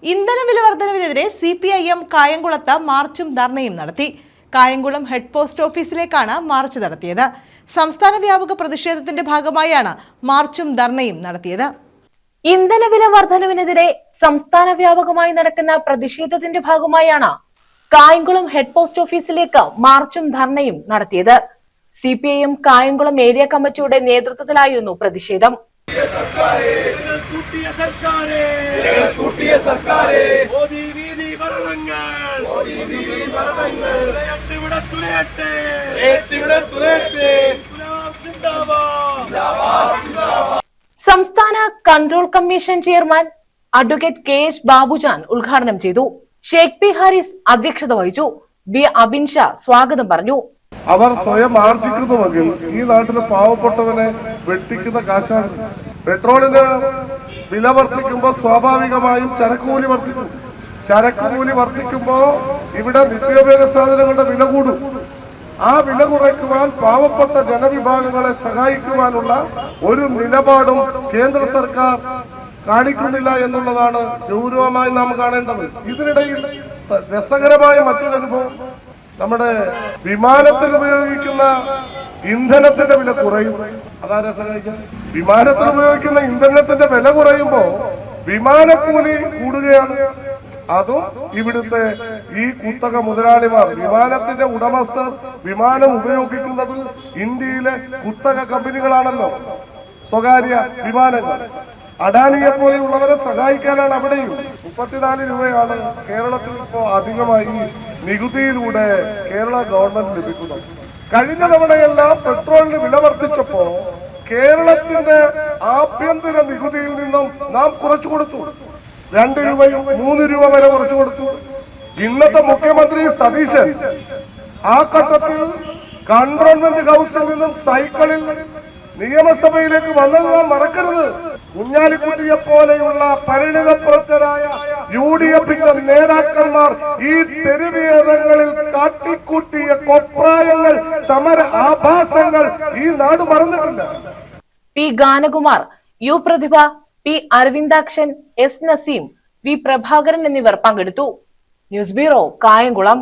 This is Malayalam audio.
ഇന്ധനവില വർധനവിനെതിരെ CPIM കായംകുളത്ത് മാർച്ചും ധർണയും നടത്തി. കായംകുളം ഹെഡ് പോസ്റ്റ് ഓഫീസിലേക്കാണ് മാർച്ച് നടത്തിയത്. സംസ്ഥാന വ്യാപക പ്രതിഷേധത്തിന്റെ ഭാഗമായാണ് മാർച്ചും ധർണയും നടത്തിയത്. ഇന്ധനവില വർധനവിനെതിരെ സംസ്ഥാന വ്യാപകമായി നടക്കുന്ന പ്രതിഷേധത്തിന്റെ ഭാഗമായാണ് കായംകുളം ഹെഡ് പോസ്റ്റ് ഓഫീസിലേക്ക് മാർച്ചും ധർണയും നടത്തിയത്. CPIM കായംകുളം ഏരിയ കമ്മിറ്റിയുടെ നേതൃത്വത്തിലായിരുന്നു പ്രതിഷേധം. സംസ്ഥാന control commission chairman advocate KH Babujan ഉദ്ഘാടനം ചെയ്തു. ഷേഖ് പി ഹാരിസ് അധ്യക്ഷത വഹിച്ചു. B അബിൻ ഷാ സ്വാഗതം പറഞ്ഞു. അവർ സ്വയം ആർജിക്കുന്നുവെങ്കിൽ ഈ നാട്ടിലെ പാവപ്പെട്ടവനെ വെട്ടിക്കുന്ന കാശാണ്. പെട്രോളിന് വില വർദ്ധിക്കുമ്പോൾ സ്വാഭാവികമായും ചരക്കുകൂലി വർദ്ധിക്കും. ചരക്കുകൂലി വർദ്ധിക്കുമ്പോൾ ഇവിടെ നിത്യോപയോഗ സാധനങ്ങളുടെ വില കൂടും. ആ വില കുറയ്ക്കുവാൻ പാവപ്പെട്ട ജനവിഭാഗങ്ങളെ സഹായിക്കുവാനുള്ള ഒരു നിലപാടും കേന്ദ്ര സർക്കാർ കാണിക്കുന്നില്ല എന്നുള്ളതാണ് ഗൗരവമായി നാം കാണേണ്ടത്. ഇതിനിടയിൽ രസകരമായ മറ്റൊരു അനുഭവം, നമ്മുടെ വിമാനത്തിൽ ഉപയോഗിക്കുന്ന ഇന്ധനത്തിന്റെ വില കുറയും. അതാ രസകരം. വിമാനത്തിൽ ഉപയോഗിക്കുന്ന ഇന്ധനത്തിന്റെ വില കുറയുമ്പോ വിമാനക്കൂലി കൂടുകയാണ്. അതും ഇവിടുത്തെ ഈ കുത്തക മുതലാളിമാർ, വിമാനത്തിന്റെ ഉടമസ്ഥർ വിമാനം ഉപയോഗിക്കുന്നത് ഇന്ത്യയിലെ കുത്തക കമ്പനികളാണല്ലോ, സ്വകാര്യ വിമാനങ്ങൾ. അഡാനിയെ പോലെയുള്ളവരെ സഹായിക്കാനാണ് അവിടെയും. 34 രൂപയാണ് കേരളത്തിൽ ഇപ്പോൾ അധികമായി നികുതിയിലൂടെ കേരള ഗവൺമെന്റ് ലഭിക്കുന്നത്. കഴിഞ്ഞ തവണയെല്ലാം പെട്രോളിന് വില വർദ്ധിച്ചപ്പോ കേരളത്തിന്റെ ആഭ്യന്തര നികുതിയിൽ നിന്നും നാം കുറച്ചു കൊടുത്തു. 2 രൂപയും 3 രൂപ വരെ കുറച്ചു കൊടുത്തു. ഇന്നത്തെ മുഖ്യമന്ത്രി സതീശൻ ആ ഘട്ടത്തിൽ കൺട്രോൾമെന്റ് ഹൗസിൽ നിന്നും സൈക്കിളിൽ നിയമസഭയിലേക്ക് വന്നത് നാം മറക്കരുത്. കുഞ്ഞാലിക്കുട്ടിയെ പോലെയുള്ള പരിണിതപ്രവൃത്തരായ UDFന്റെ നേതാക്കന്മാർ ഈ തെരുവേദങ്ങളിൽ കാട്ടിക്കൂട്ടിയ കൊപ്രായങ്ങൾ, സമര ആഭാസങ്ങൾ ഈ നാട് മറന്നിട്ടില്ല. P ഗാനകുമാർ, U പ്രതിഭ, P Aravindakshan, S Naseem, V Prabhakaran എന്നിവർ പങ്കെടുത്തു. News bureau, Kayamkulam.